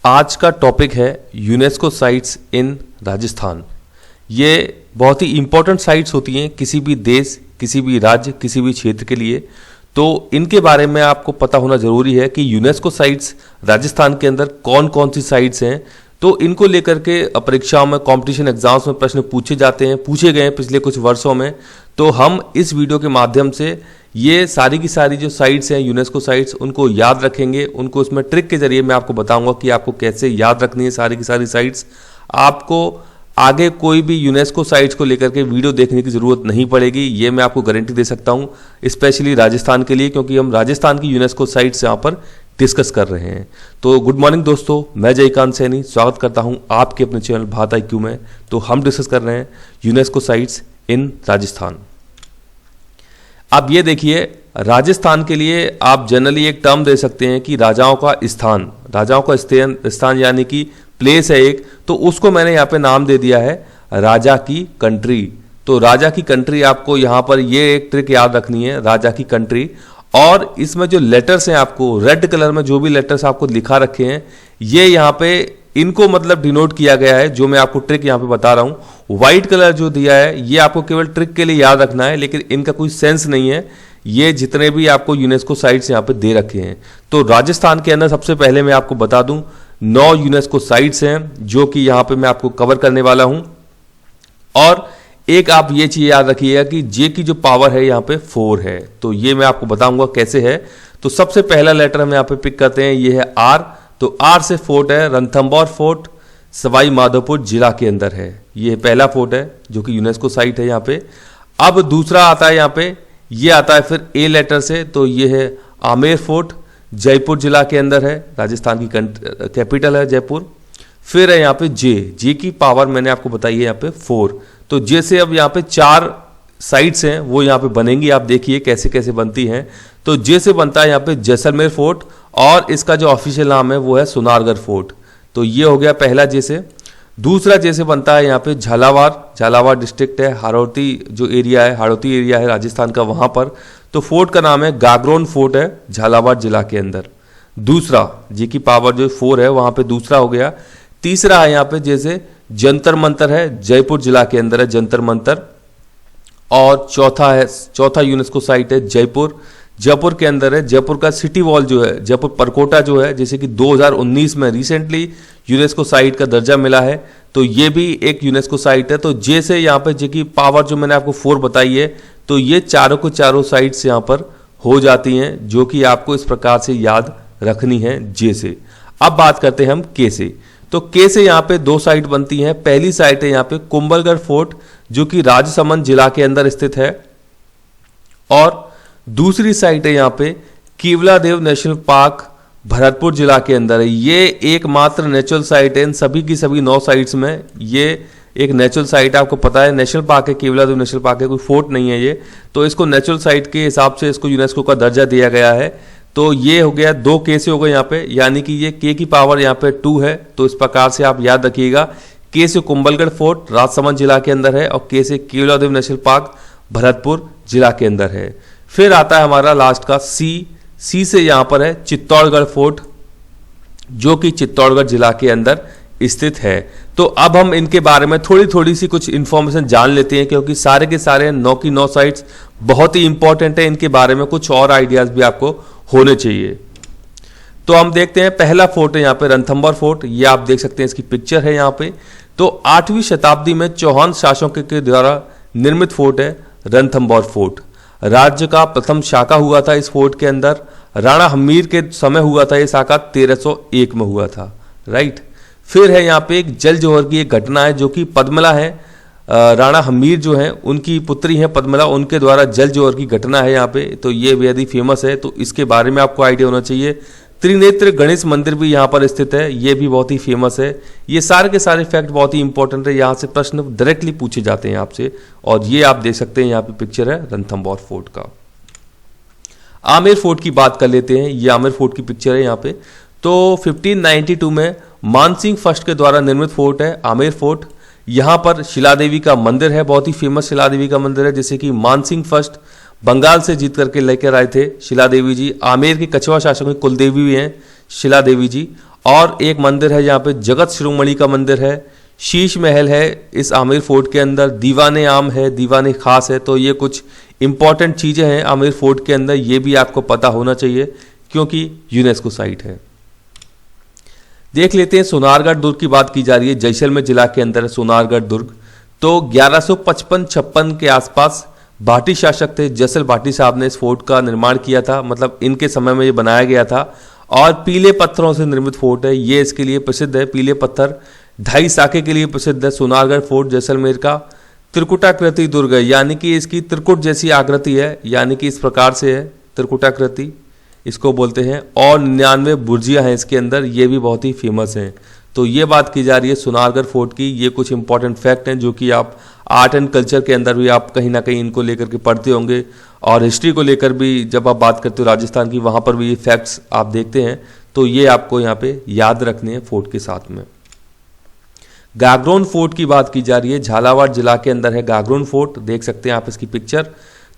आज का टॉपिक है यूनेस्को साइट्स इन राजस्थान। ये बहुत ही इम्पोर्टेंट साइट्स होती हैं किसी भी देश, किसी भी राज्य, किसी भी क्षेत्र के लिए। तो इनके बारे में आपको पता होना जरूरी है कि यूनेस्को साइट्स राजस्थान के अंदर कौन कौन सी साइट्स हैं। तो इनको लेकर के परीक्षाओं में, कॉम्पिटिशन एग्जाम्स में प्रश्न पूछे जाते हैं, पूछे गए हैं पिछले कुछ वर्षों में। तो हम इस वीडियो के माध्यम से ये सारी की सारी जो साइट्स हैं यूनेस्को साइट्स, उनको याद रखेंगे। उनको उसमें ट्रिक के जरिए मैं आपको बताऊंगा कि आपको कैसे याद रखनी है सारी की सारी साइट्स। आपको आगे कोई भी यूनेस्को साइट्स को लेकर के वीडियो देखने की ज़रूरत नहीं पड़ेगी, ये मैं आपको गारंटी दे सकता हूँ, स्पेशली राजस्थान के लिए, क्योंकि हम राजस्थान की यूनेस्को साइट्स यहाँ पर डिस्कस कर रहे हैं। तो गुड मॉर्निंग दोस्तों, मैं जयकांत सैनी स्वागत करता हूँ आपके अपने चैनल भारत IQ में। तो हम डिस्कस कर रहे हैं यूनेस्को साइट्स इन राजस्थान। अब ये देखिए, राजस्थान के लिए आप जनरली एक टर्म दे सकते हैं कि राजाओं का स्थान। राजाओं का स्थान यानी कि प्लेस है एक, तो उसको मैंने यहाँ पे नाम दे दिया है राजा की कंट्री। तो राजा की कंट्री, आपको यहाँ पर ये एक ट्रिक याद रखनी है, राजा की कंट्री। और इसमें जो लेटर्स हैं, आपको रेड कलर में जो भी लेटर्स आपको लिखा रखे हैं, ये यहाँ पे इनको मतलब डिनोट किया गया है, जो मैं आपको ट्रिक यहाँ पे बता रहा हूँ। व्हाइट कलर जो दिया है ये आपको केवल ट्रिक के लिए याद रखना है, लेकिन इनका कोई सेंस नहीं है। ये जितने भी आपको यूनेस्को साइट्स यहाँ पे दे रखे हैं, तो राजस्थान के अंदर सबसे पहले मैं आपको बता दूं 9 यूनेस्को साइट्स हैं जो कि यहाँ पे मैं आपको कवर करने वाला हूं। और एक आप ये चीज याद रखिएगा कि जे की जो पावर है यहाँ पे 4 है। तो ये मैं आपको बताऊंगा कैसे है। तो सबसे पहला लेटर हम यहाँ पे पिक करते हैं, ये है आर। तो आर से फोर्ट है रणथंभौर फोर्ट, सवाई माधोपुर जिला के अंदर है। ये पहला फोर्ट है जो कि यूनेस्को साइट है यहाँ पे। अब दूसरा आता है यहाँ पे, ये आता है फिर ए लेटर से, तो ये है आमेर फोर्ट, जयपुर जिला के अंदर है, राजस्थान की कैपिटल है जयपुर। फिर है यहाँ पे जे की पावर मैंने आपको बताई है यहाँ पे 4। तो जे से अब यहाँ पे 4 साइट्स हैं वो यहाँ पे बनेंगी। आप देखिए कैसे कैसे बनती हैं। तो जे से बनता है यहाँ पे जैसलमेर फोर्ट, और इसका जो ऑफिशियल नाम है वो है सोनारगढ़ फोर्ट। तो ये हो गया पहला जे से। दूसरा जे से बनता है यहाँ पे झालावाड़ डिस्ट्रिक्ट है, हाड़ौती जो एरिया है, हाड़ौती एरिया है राजस्थान का, वहां पर। तो फोर्ट का नाम है गागरोन फोर्ट है, झालावाड़ जिला के अंदर। दूसरा जी की पावर जो 4 है वहां पे दूसरा हो गया। तीसरा है यहाँ पे जैसे जंतर मंतर है, जयपुर जिला के अंदर है जंतर मंतर। और चौथा यूनेस्को साइट है जयपुर के अंदर है। जयपुर का सिटी वॉल जो है, जयपुर परकोटा जो है, जैसे कि 2019 में रिसेंटली यूनेस्को साइट का दर्जा मिला है। तो ये भी एक यूनेस्को साइट है। तो जे से यहाँ पे जे की पावर जो मैंने आपको 4 बताई है, तो ये चारों को चारों साइट्स यहाँ पर हो जाती हैं, जो कि आपको इस प्रकार से याद रखनी है जे से। अब बात करते हैं हम के से। तो के से यहाँ पे 2 साइट बनती हैं। पहली साइट है यहाँ पे कुंभलगढ़ फोर्ट, जो कि राजसमंद जिला के अंदर स्थित है। और दूसरी साइट है यहाँ पे केवलादेव नेशनल पार्क, भरतपुर जिला के अंदर है। ये एकमात्र नेचुरल साइट है इन सभी की सभी 9 साइट्स में। ये एक नेचुरल साइट है, आपको पता है नेशनल पार्क है, केवलादेव नेशनल पार्क है, कोई फोर्ट नहीं है ये। तो इसको नेचुरल साइट के हिसाब से इसको यूनेस्को का दर्जा दिया गया है। तो ये हो गया 2 के से हो गए यहाँ पे, यानी कि ये के की पावर यहाँ पे 2 है। तो इस प्रकार से आप याद रखिएगा, के से कुंभलगढ़ फोर्ट राजसमंद जिला के अंदर है, और के से केवलादेव नेशनल पार्क भरतपुर जिला के अंदर है। फिर आता है हमारा लास्ट का सी से यहाँ पर है चित्तौड़गढ़ फोर्ट, जो कि चित्तौड़गढ़ जिला के अंदर स्थित है। तो अब हम इनके बारे में थोड़ी सी कुछ इंफॉर्मेशन जान लेते हैं, क्योंकि सारे के सारे 9 की 9 साइट्स बहुत ही इंपॉर्टेंट है। इनके बारे में कुछ और आइडियाज भी आपको होने चाहिए। तो हम देखते हैं, पहला फोर्ट है यहाँ पे रणथंभौर फोर्ट। ये आप देख सकते हैं, इसकी पिक्चर है यहाँ पे। तो 8वीं शताब्दी में चौहान शासकों के द्वारा निर्मित फोर्ट है रणथंभौर फोर्ट। राज्य का प्रथम शाखा हुआ था इस फोर्ट के अंदर, राणा हमीर के समय हुआ था। ये शाखा 1301 में हुआ था, राइट। फिर है यहाँ पे एक जल जोहर की एक घटना है, जो कि पद्मला है, राणा हमीर जो है उनकी पुत्री है पद्मला, उनके द्वारा जल जोहर की घटना है यहाँ पे। तो ये बेहद ही फेमस है, तो इसके बारे में आपको आइडिया होना चाहिए। त्रिनेत्र गणेश मंदिर भी यहाँ पर स्थित है, ये भी बहुत ही फेमस है। ये सारे के सारे फैक्ट बहुत ही इंपॉर्टेंट है, यहाँ से प्रश्न डायरेक्टली पूछे जाते हैं आपसे। और ये आप देख सकते हैं यहाँ पे पिक्चर है रणथंभौर फोर्ट का। आमेर फोर्ट की बात कर लेते हैं, ये आमेर फोर्ट की पिक्चर है यहाँ पे। तो 1592 में मानसिंह फर्स्ट के द्वारा निर्मित फोर्ट है आमेर फोर्ट। यहाँ पर शिलादेवी का मंदिर है, बहुत ही फेमस शिलादेवी का मंदिर है, जैसे कि मानसिंह फर्स्ट बंगाल से जीत करके लेकर आए थे शिला देवी जी। आमेर के कछवा शासकों की कुलदेवी भी हैं शिला देवी जी। और एक मंदिर है यहाँ पे जगत शिरोमणि का मंदिर है, शीश महल है इस आमेर फोर्ट के अंदर, दीवाने आम है, दीवाने खास है। तो ये कुछ इंपॉर्टेंट चीज़ें हैं आमेर फोर्ट के अंदर, ये भी आपको पता होना चाहिए क्योंकि यूनेस्को साइट है। देख लेते हैं सोनारगढ़ दुर्ग की बात की जा रही है, जैसलमेर जिला के अंदर है सोनारगढ़ दुर्ग। तो 1155-56 के आसपास भाटी शासक थे जसल भाटी साहब ने इस फोर्ट का निर्माण किया था, मतलब इनके समय में ये बनाया गया था और पीले पत्थरों से निर्मित फोर्ट है। ये इसके लिए प्रसिद्ध है, पीले पत्थर 2.5 साके के लिए प्रसिद्ध है। सोनारगढ़ फोर्ट जैसलमेर का त्रिकुटाकृति दुर्ग है, यानी कि इसकी त्रिकुट जैसी आकृति है, यानी कि इस प्रकार से है त्रिकुटाकृति इसको बोलते हैं, और 99 बुर्जियाँ हैं इसके अंदर, ये भी बहुत ही फेमस हैं। तो ये बात की जा रही है सोनारगढ़ फोर्ट की। ये कुछ इंपॉर्टेंट फैक्ट हैं जो कि आप आर्ट एंड कल्चर के अंदर भी आप कहीं ना कहीं इनको लेकर के पढ़ते होंगे, और हिस्ट्री को लेकर भी जब आप बात करते हो राजस्थान की, वहाँ पर भी ये फैक्ट्स आप देखते हैं। तो ये आपको यहाँ पे याद रखने हैं फोर्ट के साथ में। गागरोन फोर्ट की बात की जा रही है, झालावाड़ जिला के अंदर है गागरोन फोर्ट, देख सकते हैं आप इसकी पिक्चर।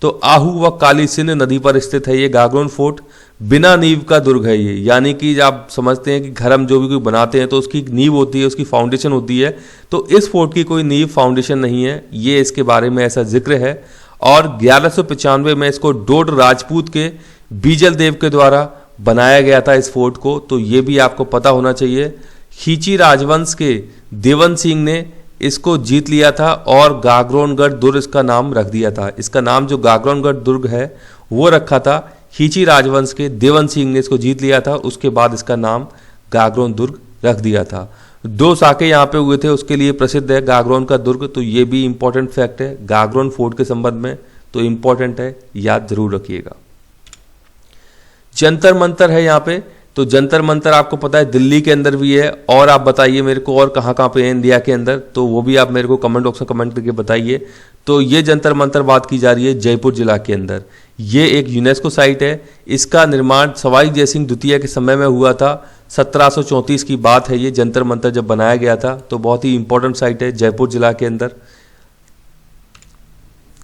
तो आहू व काली सिंध नदी पर स्थित है ये गागरोन फोर्ट। बिना नींव का दुर्ग है ये, यानी कि आप समझते हैं कि घर हम जो भी कोई बनाते हैं तो उसकी नींव होती है, उसकी फाउंडेशन होती है। तो इस फोर्ट की कोई नींव फाउंडेशन नहीं है, ये इसके बारे में ऐसा जिक्र है। और 1195 में इसको डोड राजपूत के बीजल देव के द्वारा बनाया गया था इस फोर्ट को, तो ये भी आपको पता होना चाहिए। खींची राजवंश के देवन सिंह ने इसको जीत लिया था और गागरोनगढ़ दुर्ग इसका नाम रख दिया था। इसका नाम जो गागरोनगढ़ दुर्ग है वो रखा था, खींची राजवंश के देवन सिंह ने इसको जीत लिया था, उसके बाद इसका नाम गागरोन दुर्ग रख दिया था। 2 साके यहाँ पे हुए थे, उसके लिए प्रसिद्ध है गागरोन का दुर्ग। तो ये भी इंपॉर्टेंट फैक्ट है गागरोन फोर्ट के संबंध में, तो इंपॉर्टेंट है, याद जरूर रखिएगा। जंतर मंतर है यहाँ पे, तो जंतर मंतर आपको पता है दिल्ली के अंदर भी है, और आप बताइए मेरे को और कहाँ कहाँ पे है इंडिया के अंदर, तो वो भी आप मेरे को कमेंट बॉक्स में कमेंट करके बताइए। तो ये जंतर मंतर बात की जा रही है जयपुर जिला के अंदर, ये एक यूनेस्को साइट है। इसका निर्माण सवाई जयसिंह द्वितीय के समय में हुआ था, 1734 की बात है ये जंतर मंतर जब बनाया गया था। तो बहुत ही इंपॉर्टेंट साइट है जयपुर जिला के अंदर।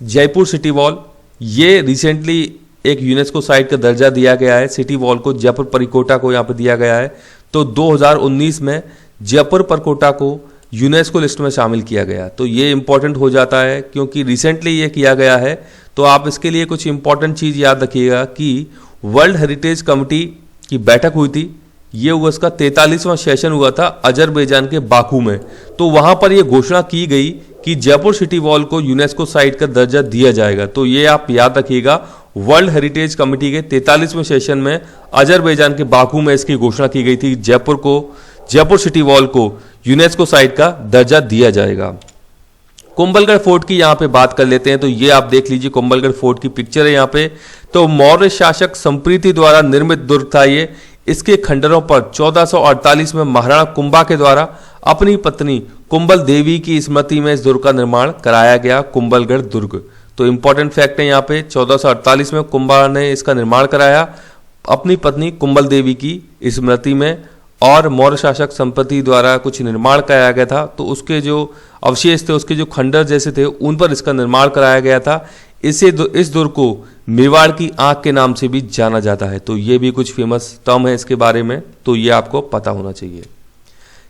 जयपुर सिटी वॉल, ये रिसेंटली एक यूनेस्को साइट का दर्जा दिया गया है सिटी वॉल को, जयपुर परिकोटा को यहाँ पे दिया गया है। तो 2019 में जयपुर परिकोटा को यूनेस्को लिस्ट में शामिल किया गया। तो ये इंपॉर्टेंट हो जाता है क्योंकि रिसेंटली ये किया गया है। तो आप इसके लिए कुछ इंपॉर्टेंट चीज़ याद रखिएगा कि वर्ल्ड हेरिटेज कमेटी की बैठक हुई थी, ये हुआ इसका 43वां सेशन हुआ था अजरबैजान के बाकू में। तो वहाँ पर ये घोषणा की गई कि जयपुर सिटी वॉल को यूनेस्को साइट का दर्जा दिया जाएगा। तो ये आप याद रखिएगा, वर्ल्ड हेरिटेज कमेटी के 43वें सेशन में अजरबैजान के बाकू में इसकी घोषणा की गई थी, जयपुर सिटी वॉल को यूनेस्को साइट का दर्जा दिया जाएगा। कुंभलगढ़ फोर्ट की यहाँ पे बात कर लेते हैं। तो ये आप देख लीजिए कुंभलगढ़ फोर्ट की पिक्चर है यहाँ पे। तो मौर्य शासक संप्रीति द्वारा निर्मित दुर्ग था ये। इसके खंडरों पर 1448 में महाराणा कुंभा के द्वारा अपनी पत्नी कुंभल देवी की स्मृति में इस दुर्ग का निर्माण कराया गया, कुंभलगढ़ दुर्ग। तो इंपॉर्टेंट फैक्ट है यहाँ पे, 1448 में कुंभा ने इसका निर्माण कराया अपनी पत्नी कुंभल देवी की स्मृति में, और मौर्य शासक संपत्ति द्वारा कुछ निर्माण कराया गया था। तो उसके जो अवशेष थे, उसके जो खंडर जैसे थे, उन पर इसका निर्माण कराया गया था। इस दुर्ग को मेवाड़ की आंख के नाम से भी जाना जाता है। तो ये भी कुछ फेमस टर्म है इसके बारे में, तो ये आपको पता होना चाहिए।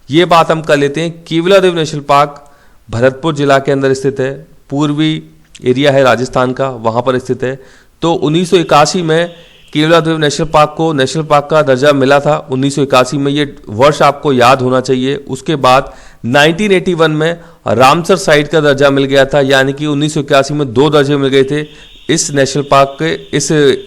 ये बात हम कर लेते हैं, केवलादेव नेशनल पार्क भरतपुर जिला के अंदर स्थित है, पूर्वी एरिया है राजस्थान का, वहाँ पर स्थित है। तो 1981 में केवलादेव नेशनल पार्क को नेशनल पार्क का दर्जा मिला था 1981 में, ये वर्ष आपको याद होना चाहिए। उसके बाद 1981 में रामसर साइट का दर्जा मिल गया था, यानी कि 1981 में 2 दर्जे मिल गए थे इस नेशनल पार्क के,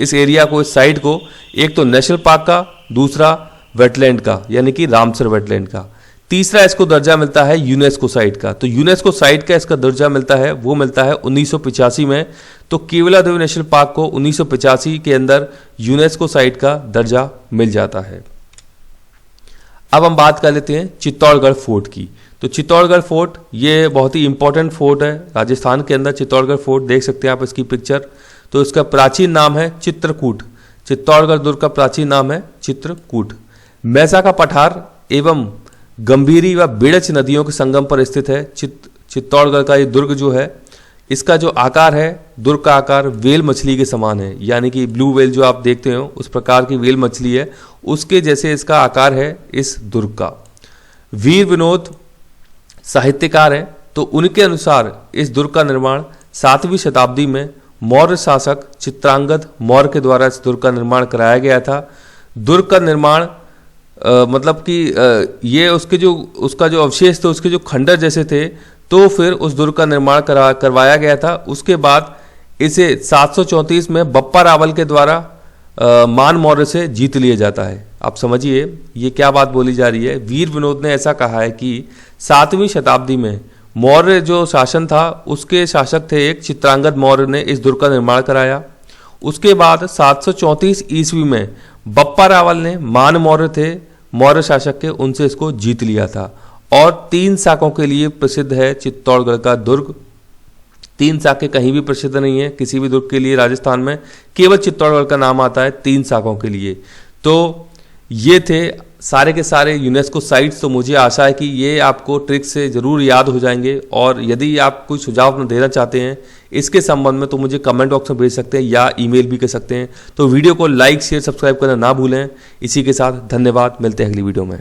इस एरिया को, इस साइट को। एक तो नेशनल पार्क का, दूसरा वेटलैंड का, यानी कि रामसर वेटलैंड का। तीसरा इसको दर्जा मिलता है यूनेस्को साइट का। तो यूनेस्को साइट का इसका दर्जा मिलता है, वो मिलता है 1985 में। तो केवलादेव नेशनल पार्क को 1985 के अंदर यूनेस्को साइट का दर्जा मिल जाता है। अब हम बात कर लेते हैं चित्तौड़गढ़ फोर्ट की। तो चित्तौड़गढ़ फोर्ट ये बहुत ही इंपॉर्टेंट फोर्ट है राजस्थान के अंदर। चित्तौड़गढ़ फोर्ट देख सकते हैं आप इसकी पिक्चर। तो इसका प्राचीन नाम है चित्रकूट। चित्तौड़गढ़ दुर्ग का प्राचीन नाम है चित्रकूट। मैसा का पठार एवं गंभीरी व बेड़च नदियों के संगम पर स्थित है चित्तौड़गढ़ का ये दुर्ग जो है। इसका जो आकार है, दुर्ग का आकार वेल मछली के समान है, यानी कि ब्लू वेल जो आप देखते हो उस प्रकार की वेल मछली है, उसके जैसे इसका आकार है इस दुर्ग का। वीर विनोद साहित्यकार है, तो उनके अनुसार इस दुर्ग का निर्माण 7वीं शताब्दी में मौर्य शासक चित्रांगद मौर्य के द्वारा इस दुर्ग का निर्माण कराया गया था। दुर्ग का निर्माण मतलब कि ये उसका जो अवशेष थे, उसके जो खंडर जैसे थे, तो फिर उस दुर्ग का निर्माण करवाया गया था। उसके बाद इसे 734 में बप्पा रावल के द्वारा मान मौर्य से जीत लिया जाता है। आप समझिए ये क्या बात बोली जा रही है। वीर विनोद ने ऐसा कहा है कि 7वीं शताब्दी में मौर्य जो शासन था, उसके शासक थे एक चित्रांगद मौर्य ने इस दुर्ग का निर्माण कराया। उसके बाद 734 ईस्वी में बप्पा रावल ने मान मौर्य थे मौर्य शासक के, उनसे इसको जीत लिया था। और 3 साकों के लिए प्रसिद्ध है चित्तौड़गढ़ का दुर्ग। 3 साकें कहीं भी प्रसिद्ध नहीं है किसी भी दुर्ग के लिए राजस्थान में, केवल चित्तौड़गढ़ का नाम आता है 3 साकों के लिए। तो ये थे सारे के सारे यूनेस्को साइट्स। तो मुझे आशा है कि ये आपको ट्रिक से ज़रूर याद हो जाएंगे, और यदि आप कोई सुझाव अपना देना चाहते हैं इसके संबंध में तो मुझे कमेंट बॉक्स में भेज सकते हैं या ईमेल भी कर सकते हैं। तो वीडियो को लाइक शेयर सब्सक्राइब करना ना भूलें। इसी के साथ धन्यवाद, मिलते हैं अगली वीडियो में।